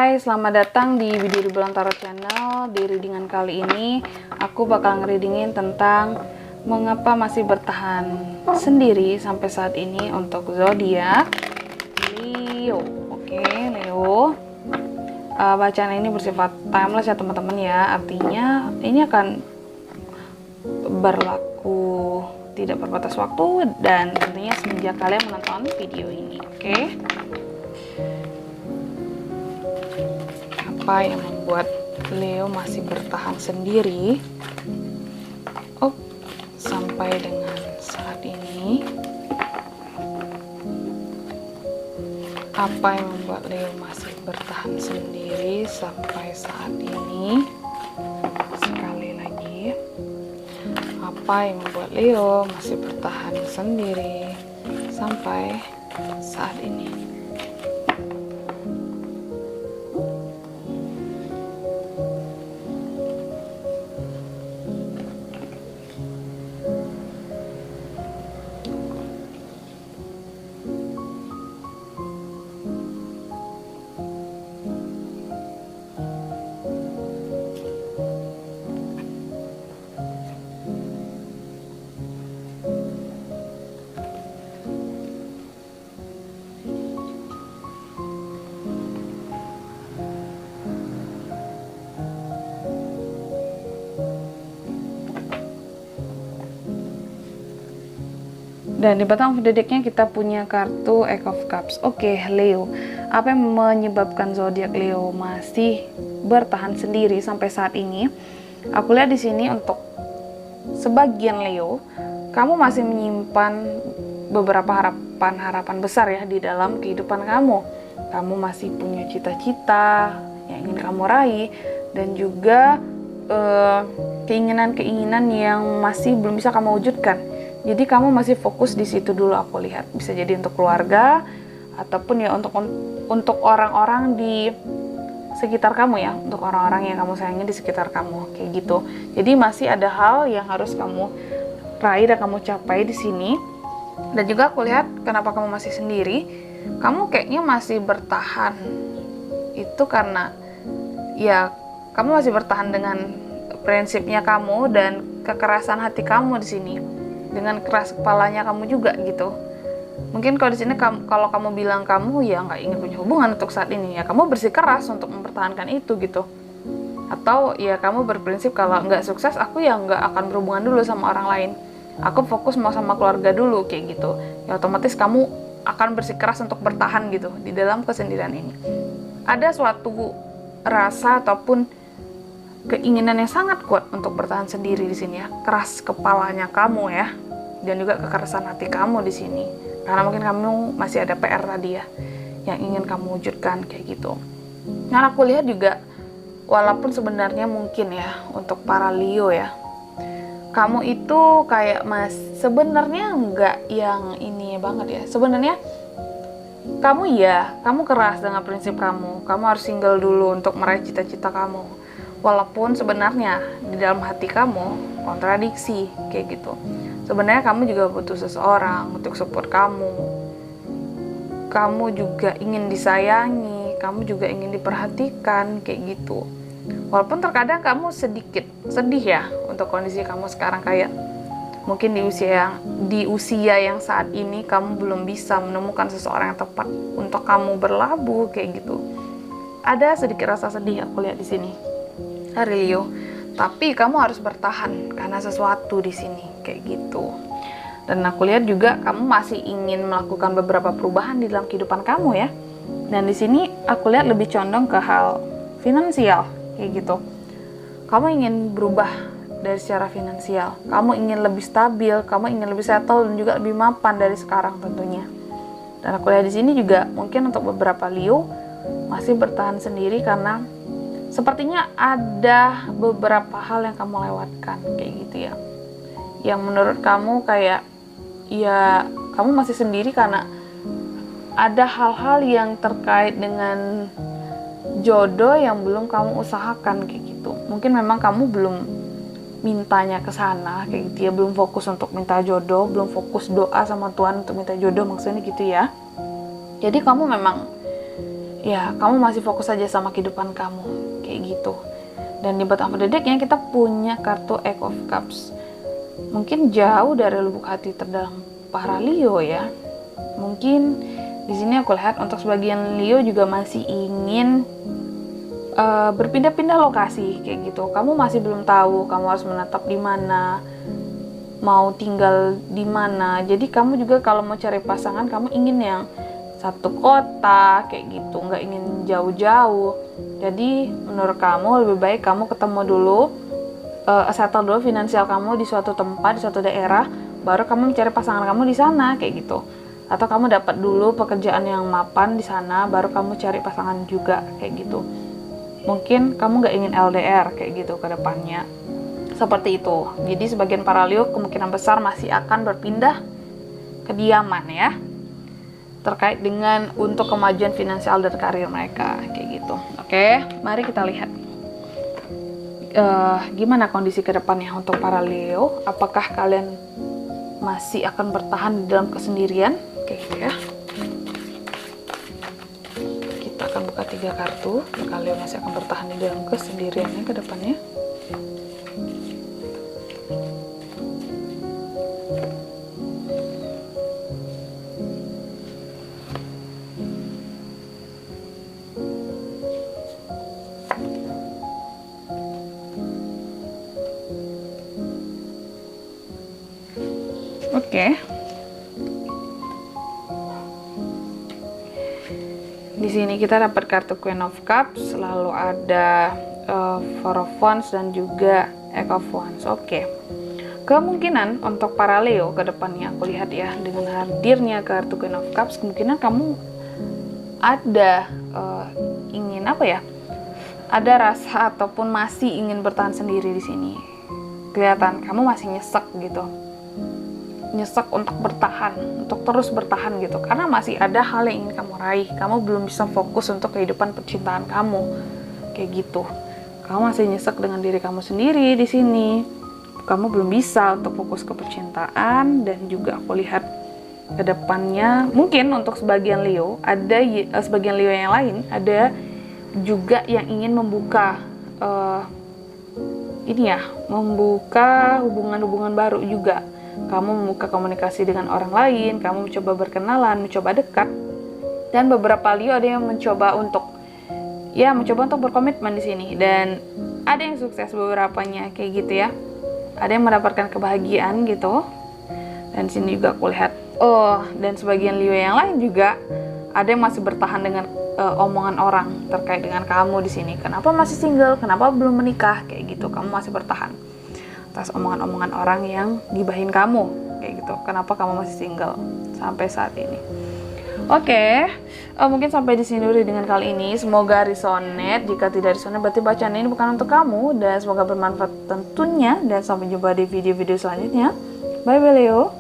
Hai, selamat datang di video di Bulan Tarot Channel. Di readingan kali ini, aku bakal ngereadingin tentang mengapa masih bertahan sendiri sampai saat ini untuk zodiak Leo. Oke, Leo. Bacaan ini bersifat timeless ya teman-teman ya. Artinya ini akan berlaku tidak berbatas waktu dan tentunya semenjak kalian menonton video ini. Oke. Apa yang membuat Leo masih bertahan sendiri sampai dengan saat ini? Apa yang membuat Leo masih bertahan sendiri sampai saat ini? Sekali lagi, apa yang membuat Leo masih bertahan sendiri sampai saat ini? Dan di batang dedeknya kita punya kartu Eight of Cups. Oke, Leo. Apa yang menyebabkan zodiak Leo masih bertahan sendiri sampai saat ini? Aku lihat di sini untuk sebagian Leo, kamu masih menyimpan beberapa harapan besar ya di dalam kehidupan kamu. Kamu masih punya cita-cita yang ingin kamu raih dan juga keinginan-keinginan yang masih belum bisa kamu wujudkan. Jadi kamu masih fokus di situ dulu, aku lihat. Bisa jadi untuk keluarga ataupun ya untuk orang-orang di sekitar kamu ya, untuk orang-orang yang kamu sayangi di sekitar kamu kayak gitu. Jadi masih ada hal yang harus kamu raih dan kamu capai di sini. Dan juga aku lihat kenapa kamu masih sendiri. Kamu kayaknya masih bertahan. Itu karena ya kamu masih bertahan dengan prinsipnya kamu dan kekerasan hati kamu di sini. Dengan keras kepalanya kamu juga gitu. Mungkin kalau di sini kalau kamu bilang kamu ya nggak ingin punya hubungan untuk saat ini, ya kamu bersikeras untuk mempertahankan itu gitu. Atau ya kamu berprinsip kalau nggak sukses aku ya nggak akan berhubungan dulu sama orang lain. Aku fokus mau sama keluarga dulu kayak gitu. Ya otomatis kamu akan bersikeras untuk bertahan gitu di dalam kesendirian ini. Ada suatu rasa ataupun keinginan yang sangat kuat untuk bertahan sendiri di sini ya. Keras kepalanya kamu ya. Dan juga kekerasan hati kamu di sini. Karena mungkin kamu masih ada PR tadi ya yang ingin kamu wujudkan kayak gitu. Nah, aku lihat juga walaupun sebenarnya mungkin ya untuk para Leo ya. Kamu itu kayak sebenarnya enggak yang ini banget ya. Sebenarnya kamu keras dengan prinsip kamu. Kamu harus single dulu untuk meraih cita-cita kamu. Walaupun sebenarnya di dalam hati kamu kontradiksi kayak gitu. Sebenarnya kamu juga butuh seseorang untuk support kamu. Kamu juga ingin disayangi, kamu juga ingin diperhatikan kayak gitu. Walaupun terkadang kamu sedikit sedih ya untuk kondisi kamu sekarang, kayak mungkin di usia yang saat ini kamu belum bisa menemukan seseorang yang tepat untuk kamu berlabuh kayak gitu. Ada sedikit rasa sedih aku lihat di sini. Hari Leo, tapi kamu harus bertahan karena sesuatu di sini kayak gitu. Dan aku lihat juga kamu masih ingin melakukan beberapa perubahan di dalam kehidupan kamu ya. Dan di sini aku lihat lebih condong ke hal finansial kayak gitu. Kamu ingin berubah dari secara finansial. Kamu ingin lebih stabil, kamu ingin lebih settle dan juga lebih mapan dari sekarang tentunya. Dan aku lihat di sini juga mungkin untuk beberapa Leo masih bertahan sendiri karena sepertinya ada beberapa hal yang kamu lewatkan kayak gitu ya. Yang menurut kamu kayak ya kamu masih sendiri karena ada hal-hal yang terkait dengan jodoh yang belum kamu usahakan kayak gitu. Mungkin memang kamu belum mintanya ke sana kayak gitu ya, belum fokus untuk minta jodoh, belum fokus doa sama Tuhan untuk minta jodoh maksudnya gitu ya. Jadi kamu memang ya kamu masih fokus aja sama kehidupan kamu, kayak gitu. Dan di bottom of the deck-nya kita punya kartu Eight of Cups. Mungkin jauh dari lubuk hati terdalam para Leo ya. Mungkin di sini aku lihat untuk sebagian Leo juga masih ingin berpindah-pindah lokasi kayak gitu. Kamu masih belum tahu kamu harus menetap di mana, mau tinggal di mana. Jadi kamu juga kalau mau cari pasangan, kamu ingin yang satu kota kayak gitu, nggak ingin jauh-jauh. Jadi menurut kamu lebih baik kamu ketemu dulu, settle dulu finansial kamu di suatu tempat, di suatu daerah, baru kamu mencari pasangan kamu di sana kayak gitu. Atau kamu dapat dulu pekerjaan yang mapan di sana, baru kamu cari pasangan juga kayak gitu. Mungkin kamu nggak ingin LDR kayak gitu ke depannya, seperti itu. Jadi sebagian para Leo kemungkinan besar masih akan berpindah kediaman ya, terkait dengan untuk kemajuan finansial dan karir mereka kayak gitu. Oke, mari kita lihat gimana kondisi kedepannya untuk para Leo. Apakah kalian masih akan bertahan di dalam kesendirian kayak gitu ya. Kita akan buka 3 kartu. Kalian masih akan bertahan di dalam kesendiriannya ke depannya. Oke. Di sini kita dapat kartu Queen of Cups, lalu ada Four of Wands dan juga Eight of Wands. Oke. Kemungkinan untuk para Leo ke depannya aku lihat ya, dengan hadirnya kartu Queen of Cups, kemungkinan kamu ada ingin apa ya? Ada rasa ataupun masih ingin bertahan sendiri di sini. Kelihatan kamu masih nyesek gitu. Nyesek untuk bertahan, untuk terus bertahan gitu, karena masih ada hal yang ingin kamu raih. Kamu belum bisa fokus untuk kehidupan percintaan kamu kayak gitu. Kamu masih nyesek dengan diri kamu sendiri di sini. Kamu belum bisa untuk fokus ke percintaan. Dan juga aku lihat ke depannya mungkin untuk sebagian Leo, ada sebagian Leo yang lain ada juga yang ingin membuka membuka hubungan-hubungan baru juga. Kamu membuka komunikasi dengan orang lain, kamu mencoba berkenalan, mencoba dekat. Dan beberapa Leo ada yang mencoba untuk berkomitmen di sini, dan ada yang sukses beberapanya kayak gitu ya. Ada yang mendapatkan kebahagiaan gitu. Dan sini juga aku lihat dan sebagian Leo yang lain juga ada yang masih bertahan dengan omongan orang terkait dengan kamu di sini. Kenapa masih single? Kenapa belum menikah? Kayak gitu. Kamu masih bertahan atas omongan-omongan orang yang gibahin kamu kayak gitu. Kenapa kamu masih single sampai saat ini? Oke, mungkin sampai di sini dulu dengan kali ini. Semoga resonate. Jika tidak resonate, berarti bacaan ini bukan untuk kamu. Dan semoga bermanfaat tentunya. Dan sampai jumpa di video-video selanjutnya. Bye bye Leo.